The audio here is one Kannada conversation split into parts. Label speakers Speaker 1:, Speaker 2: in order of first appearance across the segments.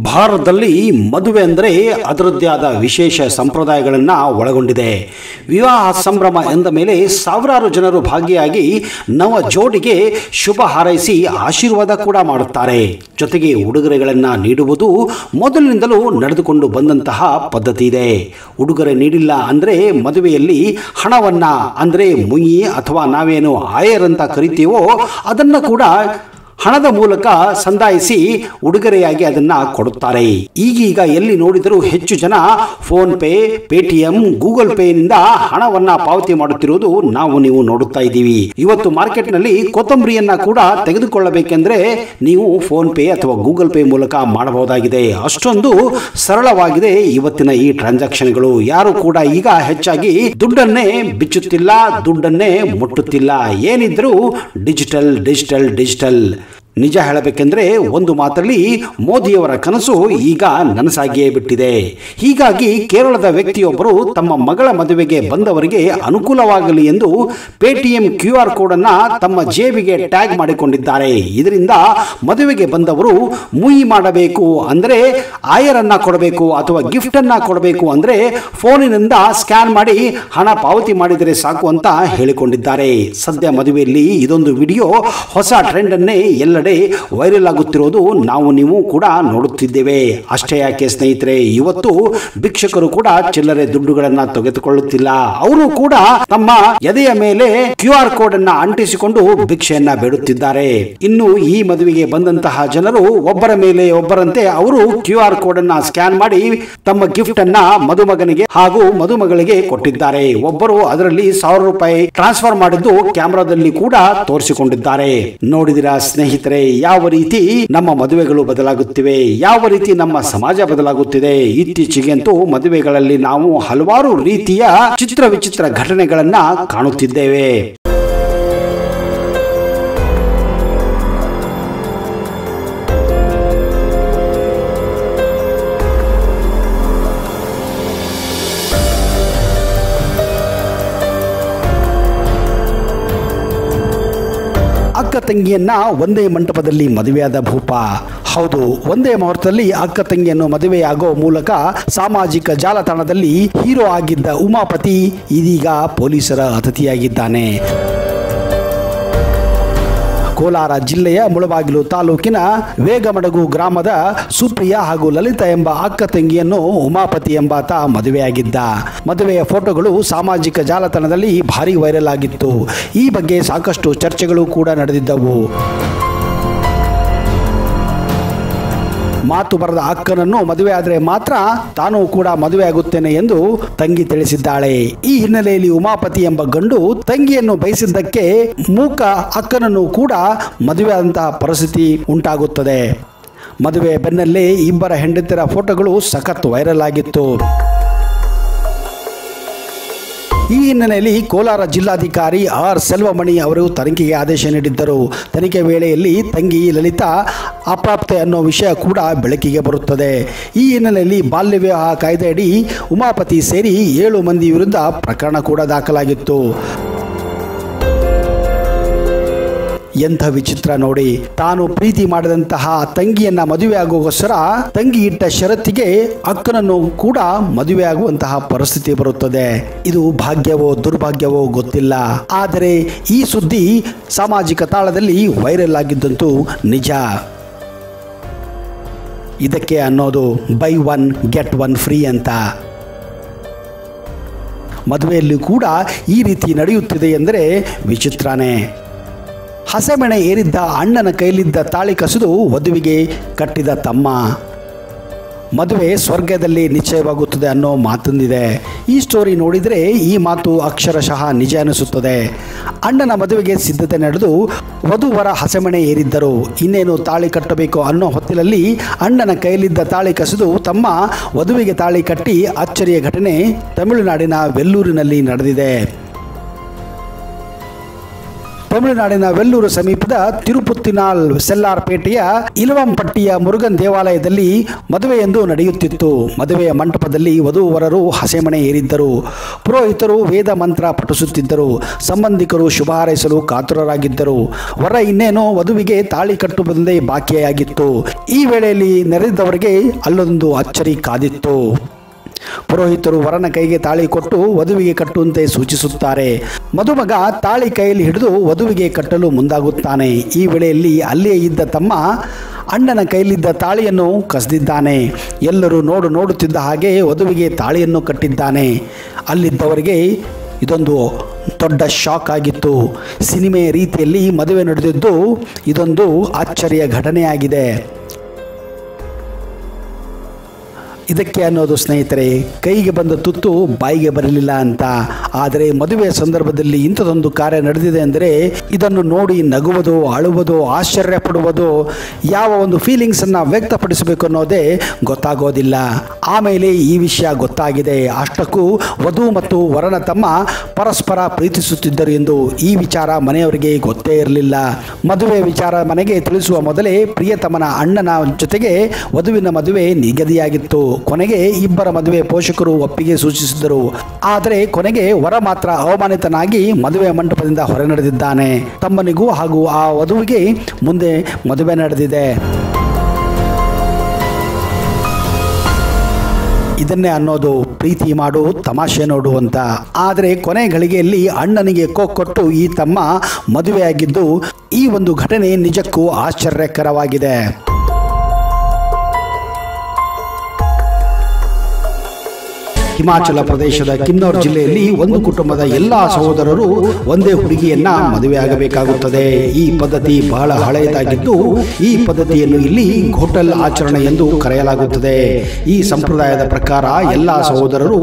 Speaker 1: ಭಾರತದಲ್ಲಿ ಮದುವೆ ಅಂದರೆ ಅದರದ್ದೇ ಆದ ವಿಶೇಷ ಸಂಪ್ರದಾಯಗಳನ್ನು ಒಳಗೊಂಡಿದೆ. ವಿವಾಹ ಸಂಭ್ರಮ ಎಂದ ಮೇಲೆ ಸಾವಿರಾರು ಜನರು ಭಾಗಿಯಾಗಿ ನವ ಜೋಡಿಗೆ ಶುಭ ಹಾರೈಸಿ ಆಶೀರ್ವಾದ ಕೂಡ ಮಾಡುತ್ತಾರೆ. ಜೊತೆಗೆ ಉಡುಗೊರೆಗಳನ್ನು ನೀಡುವುದು ಮೊದಲಿನಿಂದಲೂ ನಡೆದುಕೊಂಡು ಬಂದಂತಹ ಪದ್ಧತಿ ಇದೆ. ಉಡುಗೊರೆ ನೀಡಿಲ್ಲ ಅಂದರೆ ಮದುವೆಯಲ್ಲಿ ಹಣವನ್ನ ಅಂದರೆ ಮುಯ್ಯಿ ಅಥವಾ ನಾವೇನು ಆಯರ್ ಅಂತ ಕರಿತೀವೋ ಅದನ್ನು ಕೂಡ ಹಣದ ಮೂಲಕ ಸಂದಾಯಿಸಿ ಉಡುಗೊರೆಯಾಗಿ ಅದನ್ನ ಕೊಡುತ್ತಾರೆ. ಈಗೀಗ ಎಲ್ಲಿ ನೋಡಿದರೂ ಹೆಚ್ಚು ಜನ phone pay, Paytm, Google pay ನಿಂದ ಹಣವನ್ನ ಪಾವತಿ ಮಾಡುತ್ತಿರುವುದು ನೀವು ನೋಡುತ್ತಾ ಇದ್ದೀವಿ. ಇವತ್ತು ಮಾರ್ಕೆಟ್ ನಲ್ಲಿ ಕೊತ್ತಂಬರಿಯನ್ನ ಕೂಡ ತೆಗೆದುಕೊಳ್ಳಬೇಕೆಂದ್ರೆ ನೀವು ಫೋನ್ ಪೇ ಅಥವಾ ಗೂಗಲ್ ಪೇ ಮೂಲಕ ಮಾಡಬಹುದಾಗಿದೆ. ಅಷ್ಟೊಂದು ಸರಳವಾಗಿದೆ ಇವತ್ತಿನ ಈ ಟ್ರಾನ್ಸಾಕ್ಷನ್ಗಳು. ಯಾರು ಕೂಡ ಈಗ ಹೆಚ್ಚಾಗಿ ದುಡ್ಡನ್ನೇ ಬಿಚ್ಚುತ್ತಿಲ್ಲ, ದುಡ್ಡನ್ನೇ ಮುಟ್ಟುತ್ತಿಲ್ಲ. ಏನಿದ್ರೂ ಡಿಜಿಟಲ್ ಡಿಜಿಟಲ್ ಡಿಜಿಟಲ್. ನಿಜ ಹೇಳಬೇಕೆಂದ್ರೆ ಒಂದು ಮಾತಲ್ಲಿ ಮೋದಿಯವರ ಕನಸು ಈಗ ನನಸಾಗಿಯೇ ಬಿಟ್ಟಿದೆ. ಹೀಗಾಗಿ ಕೇರಳದ ವ್ಯಕ್ತಿಯೊಬ್ಬರು ತಮ್ಮ ಮಗಳ ಮದುವೆಗೆ ಬಂದವರಿಗೆ ಅನುಕೂಲವಾಗಲಿ ಎಂದು ಪೇಟಿಎಂ QR ಕೋಡ್ ಅನ್ನ ತಮ್ಮ ಜೇಬಿಗೆ ಟ್ಯಾಗ್ ಮಾಡಿಕೊಂಡಿದ್ದಾರೆ. ಇದರಿಂದ ಮದುವೆಗೆ ಬಂದವರು ಮುಯಿ ಮಾಡಬೇಕು ಅಂದರೆ ಆಯರನ್ನ ಕೊಡಬೇಕು ಅಥವಾ ಗಿಫ್ಟ್ ಅನ್ನ ಕೊಡಬೇಕು ಅಂದರೆ ಫೋನಿನಿಂದ ಸ್ಕ್ಯಾನ್ ಮಾಡಿ ಹಣ ಪಾವತಿ ಮಾಡಿದರೆ ಸಾಕು ಅಂತ ಹೇಳಿಕೊಂಡಿದ್ದಾರೆ. ಸದ್ಯ ಮದುವೆಯಲ್ಲಿ ಇದೊಂದು ವಿಡಿಯೋ ಹೊಸ ಟ್ರೆಂಡ್ ಅನ್ನೇ ಎಲ್ಲ ವೈರಲ್ ಆಗುತ್ತಿರೋದು ನೀವು ಕೂಡ ನೋಡುತ್ತಿದ್ದೇವೆ. ಅಷ್ಟೇ ಯಾಕೆ ಸ್ನೇಹಿತರೆ, ಇವತ್ತು ಭಿಕ್ಷಕರು ಕೂಡ ಚಿಲ್ಲರೆ ದುಡ್ಡುಗಳನ್ನ ತೆಗೆದುಕೊಳ್ಳುತ್ತಿಲ್ಲ. ಅವರು ಕೂಡ ತಮ್ಮ ಎದೆಯ ಮೇಲೆ QR ಕೋಡ್ ಅನ್ನ ಅಂಟಿಸಿಕೊಂಡು ಭಿಕ್ಷೆಯನ್ನ ಬೇಡುತ್ತಿದ್ದಾರೆ. ಇನ್ನು ಈ ಮದುವೆಗೆ ಬಂದಂತಹ ಜನರು ಒಬ್ಬರ ಮೇಲೆ ಒಬ್ಬರಂತೆ ಅವರು QR ಕೋಡ್ ಅನ್ನ ಸ್ಕ್ಯಾನ್ ಮಾಡಿ ತಮ್ಮ ಗಿಫ್ಟ್ ಅನ್ನ ಮದುಮಗನಿಗೆ ಹಾಗೂ ಮದುಮಗಳಿಗೆ ಕೊಟ್ಟಿದ್ದಾರೆ. ಒಬ್ಬರು ಅದರಲ್ಲಿ 1000 ರೂಪಾಯಿ ಟ್ರಾನ್ಸ್ಫರ್ ಮಾಡಿದ್ದು ಕ್ಯಾಮೆರಾದಲ್ಲಿ ಕೂಡ ತೋರಿಸಿಕೊಂಡಿದ್ದಾರೆ. ನೋಡಿದಿರಾ ಸ್ನೇಹಿತರೆ, ಯಾವ ರೀತಿ ನಮ್ಮ ಮದುವೆಗಳು ಬದಲಾಗುತ್ತಿವೆ, ಯಾವ ರೀತಿ ನಮ್ಮ ಸಮಾಜ ಬದಲಾಗುತ್ತಿದೆ. ಇತ್ತೀಚೆಗಂತೂ ಮದುವೆಗಳಲ್ಲಿ ನಾವು ಹಲವಾರು ರೀತಿಯ ಚಿತ್ರ ವಿಚಿತ್ರ ಘಟನೆಗಳನ್ನ ಕಾಣುತ್ತಿದ್ದೇವೆ. ಅಕ್ಕ ತಂಗಿಯನ್ನ ಒಂದೇ ಮಂಟಪದಲ್ಲಿ ಮದುವೆಯಾದ ಭೂಪ. ಹೌದು, ಒಂದೇ ಮುಹೂರ್ತದಲ್ಲಿ ಅಕ್ಕ ತಂಗಿಯನ್ನು ಮದುವೆಯಾಗೋ ಮೂಲಕ ಸಾಮಾಜಿಕ ಜಾಲತಾಣದಲ್ಲಿ ಹೀರೋ ಆಗಿದ್ದ ಉಮಾಪತಿ ಇದೀಗ ಪೊಲೀಸರ ಅತಿಥಿಯಾಗಿದ್ದಾನೆ. ಕೋಲಾರ ಜಿಲ್ಲೆಯ ಮುಳಬಾಗಿಲು ತಾಲೂಕಿನ ವೇಗಮಡಗು ಗ್ರಾಮದ ಸುಪ್ರಿಯಾ ಹಾಗೂ ಲಲಿತಾ ಎಂಬ ಅಕ್ಕ ತಂಗಿಯನ್ನು ಉಮಾಪತಿ ಎಂಬಾತ ಮದುವೆಯಾಗಿದ್ದ. ಮದುವೆಯ ಫೋಟೋಗಳು ಸಾಮಾಜಿಕ ಜಾಲತಾಣದಲ್ಲಿ ಭಾರಿ ವೈರಲ್ ಆಗಿತ್ತು. ಈ ಬಗ್ಗೆ ಸಾಕಷ್ಟು ಚರ್ಚೆಗಳು ಕೂಡ ನಡೆದಿದ್ದವು. ಮಾತು ಬರದ ಅಕ್ಕನನ್ನು ಮದುವೆ ಆದರೆ ಮಾತ್ರ ತಾನು ಕೂಡ ಮದುವೆ ಆಗುತ್ತೇನೆ ಎಂದು ತಂಗಿ ತಿಳಿಸಿದ್ದಾಳೆ. ಈ ಹಿನ್ನೆಲೆಯಲ್ಲಿ ಉಮಾಪತಿ ಎಂಬ ಗಂಡು ತಂಗಿಯನ್ನು ಬಯಸಿದ್ದಕ್ಕೆ ಮೂಕ ಅಕ್ಕನನ್ನು ಕೂಡ ಮದುವೆ ಆದಂತಹ ಪರಿಸ್ಥಿತಿ ಉಂಟಾಗುತ್ತದೆ. ಮದುವೆ ಬೆನ್ನಲ್ಲೇ ಇಬ್ಬರ ಹೆಂಡತಿಯರ ಫೋಟೋಗಳು ಸಖತ್ ವೈರಲ್ ಆಗಿತ್ತು. ಈ ಹಿನ್ನೆಲೆಯಲ್ಲಿ ಕೋಲಾರ ಜಿಲ್ಲಾಧಿಕಾರಿ R. ಸೆಲ್ವಮಣಿ ಅವರು ತನಿಖೆಗೆ ಆದೇಶ ನೀಡಿದ್ದರು. ತನಿಖೆ ವೇಳೆಯಲ್ಲಿ ತಂಗಿ ಲಲಿತಾ ಅಪ್ರಾಪ್ತೆ ಅನ್ನೋ ವಿಷಯ ಕೂಡ ಬೆಳಕಿಗೆ ಬರುತ್ತದೆ. ಈ ಹಿನ್ನೆಲೆಯಲ್ಲಿ ಬಾಲ್ಯ ವಿವಾಹ ಕಾಯ್ದೆಯಡಿ ಉಮಾಪತಿ ಸೇರಿ 7 ಮಂದಿ ವಿರುದ್ಧ ಪ್ರಕರಣ ಕೂಡ ದಾಖಲಾಗಿತ್ತು. ಎಂಥ ವಿಚಿತ್ರ ನೋಡಿ, ತಾನು ಪ್ರೀತಿ ಮಾಡಿದಂತಹ ತಂಗಿಯನ್ನ ಮದುವೆ ಆಗುವಗೋಸ್ಕರ ತಂಗಿ ಇಟ್ಟ ಷರತ್ತಿಗೆ ಅಕ್ಕನನ್ನು ಕೂಡ ಮದುವೆ ಆಗುವಂತಹ ಪರಿಸ್ಥಿತಿ ಬರುತ್ತದೆ. ಇದು ಭಾಗ್ಯವೋ ದುರ್ಭಾಗ್ಯವೋ ಗೊತ್ತಿಲ್ಲ. ಆದರೆ ಈ ಸುದ್ದಿ ಸಾಮಾಜಿಕ ತಾಳದಲ್ಲಿ ವೈರಲ್ ಆಗಿದ್ದಂತೂ ನಿಜ. ಇದಕ್ಕೆ ಅನ್ನೋದು ಬೈ 1 get 1 ಫ್ರೀ ಅಂತ. ಮದುವೆಯಲ್ಲಿ ಕೂಡ ಈ ರೀತಿ ನಡೆಯುತ್ತಿದೆ ಎಂದರೆ ವಿಚಿತ್ರನೇ. ಹಸೆಮಣೆ ಏರಿದ್ದ ಅಣ್ಣನ ಕೈಲಿದ್ದ ತಾಳಿ ಕಸಿದು ವಧುವಿಗೆ ಕಟ್ಟಿದ ತಮ್ಮ. ಮದುವೆ ಸ್ವರ್ಗದಲ್ಲಿ ನಿಶ್ಚಯವಾಗುತ್ತದೆ ಅನ್ನೋ ಮಾತೊಂದಿದೆ. ಈ ಸ್ಟೋರಿ ನೋಡಿದರೆ ಈ ಮಾತು ಅಕ್ಷರಶಃ ನಿಜ ಅನಿಸುತ್ತದೆ. ಅಣ್ಣನ ಮದುವೆಗೆ ಸಿದ್ಧತೆ ನಡೆದು ವಧುವರ ಹಸೆಮಣೆ ಏರಿದ್ದರು. ಇನ್ನೇನು ತಾಳಿ ಕಟ್ಟಬೇಕು ಅನ್ನೋ ಹೊತ್ತಿನಲ್ಲಿ ಅಣ್ಣನ ಕೈಲಿದ್ದ ತಾಳಿ ಕಸಿದು ತಮ್ಮ ವಧುವಿಗೆ ತಾಳಿ ಕಟ್ಟಿ ಅಚ್ಚರಿಯ ಘಟನೆ ತಮಿಳುನಾಡಿನ ವೆಲ್ಲೂರಿನಲ್ಲಿ ನಡೆದಿದೆ. ತಮಿಳುನಾಡಿನ ವೆಲ್ಲೂರು ಸಮೀಪದ ತಿರುಪುತ್ತಿನಾಲ್ ಸೆಲ್ಲಾರ್ಪೇಟೆಯ ಇಲವಂಪಟ್ಟಿಯ ಮುರುಗನ್ ದೇವಾಲಯದಲ್ಲಿ ಮದುವೆಯೊಂದು ನಡೆಯುತ್ತಿತ್ತು. ಮದುವೆಯ ಮಂಟಪದಲ್ಲಿ ವಧೂವರರು ಹಸೆಮಣೆ ಏರಿದ್ದರು. ಪುರೋಹಿತರು ವೇದ ಮಂತ್ರ ಪಠಿಸುತ್ತಿದ್ದರು. ಸಂಬಂಧಿಕರು ಶುಭ ಹಾರೈಸಲು ಕಾತುರರಾಗಿದ್ದರು. ವರ ಇನ್ನೇನು ವಧುವಿಗೆ ತಾಳಿ ಕಟ್ಟುವುದೊಂದೇ ಬಾಕಿಯಾಗಿತ್ತು. ಈ ವೇಳೆಯಲ್ಲಿ ನೆರೆದಿದ್ದವರಿಗೆ ಅಲ್ಲೊಂದು ಅಚ್ಚರಿ ಕಾದಿತ್ತು. ಪುರೋಹಿತರು ವರನ ಕೈಗೆ ತಾಳಿ ಕೊಟ್ಟು ವಧುವಿಗೆ ಕಟ್ಟುವಂತೆ ಸೂಚಿಸುತ್ತಾರೆ. ಮದುಮಗ ತಾಳಿ ಕೈಯಲ್ಲಿ ಹಿಡಿದು ವಧುವಿಗೆ ಕಟ್ಟಲು ಮುಂದಾಗುತ್ತಾನೆ. ಈ ವೇಳೆಯಲ್ಲಿ ಅಲ್ಲಿಯೇ ಇದ್ದ ತಮ್ಮ ಅಣ್ಣನ ಕೈಲಿದ್ದ ತಾಳಿಯನ್ನು ಕಸಿದಿದ್ದಾನೆ. ಎಲ್ಲರೂ ನೋಡುತ್ತಿದ್ದ ಹಾಗೆ ವಧುವಿಗೆ ತಾಳಿಯನ್ನು ಕಟ್ಟಿದ್ದಾನೆ. ಅಲ್ಲಿದ್ದವರಿಗೆ ಇದೊಂದು ದೊಡ್ಡ ಶಾಕ್ ಆಗಿತ್ತು. ಸಿನಿಮೆಯ ರೀತಿಯಲ್ಲಿ ಮದುವೆ ನಡೆದಿದ್ದು ಇದೊಂದು ಆಶ್ಚರ್ಯ ಘಟನೆಯಾಗಿದೆ. ಇದಕ್ಕೆ ಅನ್ನೋದು ಸ್ನೇಹಿತರೆ, ಕೈಗೆ ಬಂದ ತುತ್ತು ಬಾಯಿಗೆ ಬರಲಿಲ್ಲ ಅಂತ. ಆದರೆ ಮದುವೆಯ ಸಂದರ್ಭದಲ್ಲಿ ಇಂಥದೊಂದು ಕಾರ್ಯ ನಡೆದಿದೆ ಅಂದರೆ ಇದನ್ನು ನೋಡಿ ನಗುವುದು, ಅಳುವುದು, ಆಶ್ಚರ್ಯ ಪಡುವುದು, ಯಾವ ಒಂದು ಫೀಲಿಂಗ್ಸನ್ನು ವ್ಯಕ್ತಪಡಿಸಬೇಕು ಅನ್ನೋದೇ ಗೊತ್ತಾಗೋದಿಲ್ಲ. ಆಮೇಲೆ ಈ ವಿಷಯ ಗೊತ್ತಾಗಿದೆ. ಅಷ್ಟಕ್ಕೂ ವಧು ಮತ್ತು ವರನ ತಮ್ಮ ಪರಸ್ಪರ ಪ್ರೀತಿಸುತ್ತಿದ್ದರು ಎಂದು ಈ ವಿಚಾರ ಮನೆಯವರಿಗೆ ಗೊತ್ತೇ ಇರಲಿಲ್ಲ. ಮದುವೆ ವಿಚಾರ ಮನೆಗೆ ತಿಳಿಸುವ ಮೊದಲೇ ಪ್ರಿಯತಮನ ಅಣ್ಣನ ಜೊತೆಗೆ ವಧುವಿನ ಮದುವೆ ನಿಗದಿಯಾಗಿತ್ತು. ಕೊನೆಗೆ ಇಬ್ಬರ ಮದುವೆ ಪೋಷಕರು ಒಪ್ಪಿಗೆ ಸೂಚಿಸಿದರು. ಆದರೆ ಕೊನೆಗೆ ವರ ಮಾತ್ರ ಅವಮಾನಿತನಾಗಿ ಮದುವೆ ಮಂಟಪದಿಂದ ಹೊರ ನಡೆದಿದ್ದಾನೆ. ತಮ್ಮನಿಗೂ ಹಾಗೂ ಆ ವಧುವಿಗೆ ಮುಂದೆ ಮದುವೆ ನಡೆದಿದೆ. ಇದನ್ನೇ ಅನ್ನೋದು ಪ್ರೀತಿ ಮಾಡು ತಮಾಷೆ ನೋಡು ಅಂತ. ಆದರೆ ಕೊನೆ ಗಳಿಗೆಯಲ್ಲಿ ಅಣ್ಣನಿಗೆ ಕೊಟ್ಟು ಈ ತಮ್ಮ ಮದುವೆಯಾಗಿದ್ದು ಈ ಒಂದು ಘಟನೆ ನಿಜಕ್ಕೂ ಆಶ್ಚರ್ಯಕರವಾಗಿದೆ. ಹಿಮಾಚಲ ಪ್ರದೇಶದ ಕಿನ್ನೌರ್ ಜಿಲ್ಲೆಯಲ್ಲಿ ಒಂದು ಕುಟುಂಬದ ಎಲ್ಲಾ ಸಹೋದರರು ಒಂದೇ ಹುಡುಗಿಯನ್ನ ಮದುವೆಯಾಗಬೇಕಾಗುತ್ತದೆ. ಈ ಪದ್ಧತಿ ಬಹಳ ಹಳೆಯದಾಗಿದ್ದು ಈ ಪದ್ಧತಿಯನ್ನು ಇಲ್ಲಿ ಘೋಟಲ್ ಆಚರಣೆ ಎಂದು ಕರೆಯಲಾಗುತ್ತದೆ. ಈ ಸಂಪ್ರದಾಯದ ಪ್ರಕಾರ ಎಲ್ಲಾ ಸಹೋದರರು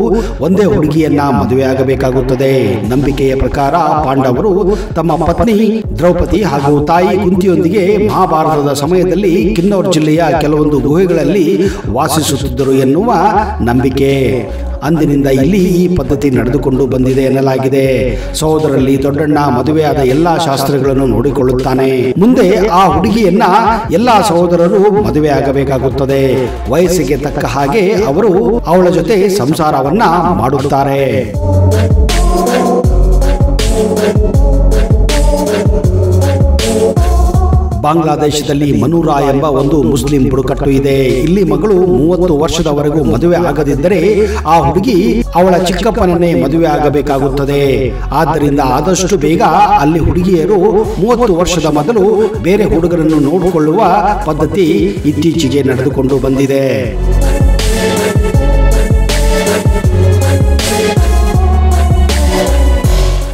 Speaker 1: ಒಂದೇ ಹುಡುಗಿಯನ್ನ ಮದುವೆಯಾಗಬೇಕಾಗುತ್ತದೆ. ನಂಬಿಕೆಯ ಪ್ರಕಾರ ಪಾಂಡವರು ತಮ್ಮ ಪತ್ನಿ ದ್ರೌಪದಿ ಹಾಗೂ ತಾಯಿ ಕುಂತಿಯೊಂದಿಗೆ ಮಹಾಭಾರತದ ಸಮಯದಲ್ಲಿ ಕಿನ್ನೌರ್ ಜಿಲ್ಲೆಯ ಕೆಲವೊಂದು ಗುಹೆಗಳಲ್ಲಿ ವಾಸಿಸುತ್ತಿದ್ದರು ಎನ್ನುವ ನಂಬಿಕೆ. ಅಂದಿನಿಂದ ಇಲ್ಲಿ ಈ ಪದ್ಧತಿ ನಡೆದುಕೊಂಡು ಬಂದಿದೆ ಎನ್ನಲಾಗಿದೆ. ಸಹೋದರಲ್ಲಿ ದೊಡ್ಡಣ್ಣ ಮದುವೆಯಾದ ಎಲ್ಲಾ ಶಾಸ್ತ್ರಗಳನ್ನು ನೋಡಿಕೊಳ್ಳುತ್ತಾನೆ. ಮುಂದೆ ಆ ಹುಡುಗಿಯನ್ನ ಎಲ್ಲಾ ಸಹೋದರರು ಮದುವೆಯಾಗಬೇಕಾಗುತ್ತದೆ. ವಯಸ್ಸಿಗೆ ತಕ್ಕ ಹಾಗೆ ಅವರು ಅವಳ ಜೊತೆ ಸಂಸಾರವನ್ನ ಮಾಡುತ್ತಾರೆ. ಬಾಂಗ್ಲಾದೇಶದಲ್ಲಿ ಮನೂರಾ ಎಂಬ ಒಂದು ಮುಸ್ಲಿಂ ಬುಡಕಟ್ಟು ಇದೆ. ಇಲ್ಲಿ ಮಗಳು 30 ವರ್ಷದವರೆಗೂ ಮದುವೆ ಆಗದಿದ್ದರೆ ಆ ಹುಡುಗಿ ಅವಳ ಚಿಕ್ಕಪ್ಪನನ್ನೇ ಮದುವೆ ಆಗಬೇಕಾಗುತ್ತದೆ. ಆದ್ದರಿಂದ ಆದಷ್ಟು ಬೇಗ ಅಲ್ಲಿ ಹುಡುಗಿಯರು 30 ವರ್ಷದ ಮೊದಲು ಬೇರೆ ಹುಡುಗರನ್ನು ನೋಡಿಕೊಳ್ಳುವ ಪದ್ಧತಿ ಇತ್ತೀಚೆಗೆ ನಡೆದುಕೊಂಡು ಬಂದಿದೆ.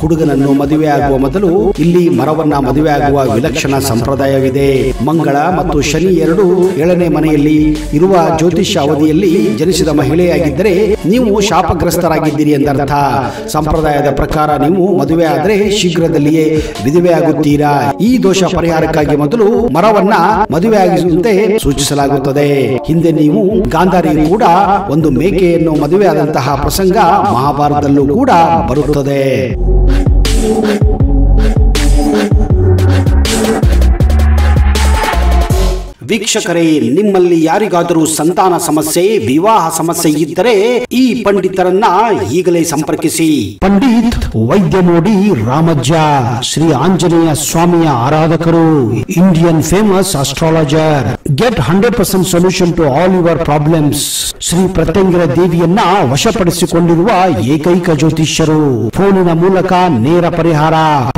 Speaker 1: ಹುಡುಗನನ್ನು ಮದುವೆಯಾಗುವ ಮೊದಲು ಇಲ್ಲಿ ಮರವನ್ನ ಮದುವೆಯಾಗುವ ವಿಲಕ್ಷಣ ಸಂಪ್ರದಾಯವಿದೆ. ಮಂಗಳ ಮತ್ತು ಶನಿ ಎರಡು 7ನೇ ಮನೆಯಲ್ಲಿ ಇರುವ ಜ್ಯೋತಿಷ್ಯ ಅವಧಿಯಲ್ಲಿ ಜನಿಸಿದ ಮಹಿಳೆಯಾಗಿದ್ದರೆ ನೀವು ಶಾಪಗ್ರಸ್ತರಾಗಿದ್ದೀರಿ ಎಂದರ್ಥ. ಸಂಪ್ರದಾಯದ ಪ್ರಕಾರ ನೀವು ಮದುವೆ ಆದರೆ ಶೀಘ್ರದಲ್ಲಿಯೇ ವಿಧವೆಯಾಗುತ್ತೀರಾ. ಈ ದೋಷ ಪರಿಹಾರಕ್ಕಾಗಿ ಮೊದಲು ಮರವನ್ನ ಮದುವೆಯಾಗಿಸುವಂತೆ ಸೂಚಿಸಲಾಗುತ್ತದೆ. ಹಿಂದೆ ನೀವು ಗಾಂಧಾರಿ ಕೂಡ ಒಂದು ಮೇಕೆಯನ್ನು ಮದುವೆಯಾದಂತಹ ಪ್ರಸಂಗ ಮಹಾಭಾರತದಲ್ಲೂ ಕೂಡ ಬರುತ್ತದೆ. ವೀಕ್ಷಕರೇ, ನಿಮ್ಮಲ್ಲಿ ಯಾರಿಗಾದರೂ ಸಂತಾನ ಸಮಸ್ಯೆ, ವಿವಾಹ ಸಮಸ್ಯೆ ಇದ್ದರೆ ಈ ಪಂಡಿತರನ್ನ ಈಗಲೇ ಸಂಪರ್ಕಿಸಿ. ಪಂಡಿತ್ ವೈದ್ಯ ನೋಡಿ ರಾಮಜ್ಜ, ಶ್ರೀ ಆಂಜನೇಯ ಸ್ವಾಮಿಯ ಆರಾಧಕರು, Indian famous astrologer. Get 100% solution to all your problems. Shri Pratyangira ದೇವಿಯನ್ನ ವಶಪಡಿಸಿಕೊಂಡಿರುವ ಏಕೈಕ ಜ್ಯೋತಿಷ್ಯರು. ಫೋನಿನ ಮೂಲಕ ನೇರ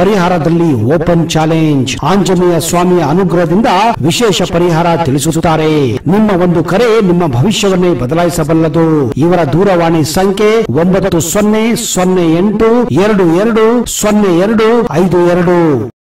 Speaker 1: ಪರಿಹಾರದಲ್ಲಿ ಓಪನ್ ಚಾಲೆಂಜ್. ಆಂಜನೇಯ ಸ್ವಾಮಿಯ ಅನುಗ್ರಹದಿಂದ ವಿಶೇಷ ಪರಿಹಾರ ತಿಳಿಸುತ್ತಾರೆ. ನಿಮ್ಮ ಒಂದು ಕರೆ ನಿಮ್ಮ ಭವಿಷ್ಯವನ್ನೇ ಬದಲಾಯಿಸಬಲ್ಲದು. ಇವರ ದೂರವಾಣಿ ಸಂಖ್ಯೆ 9008220252.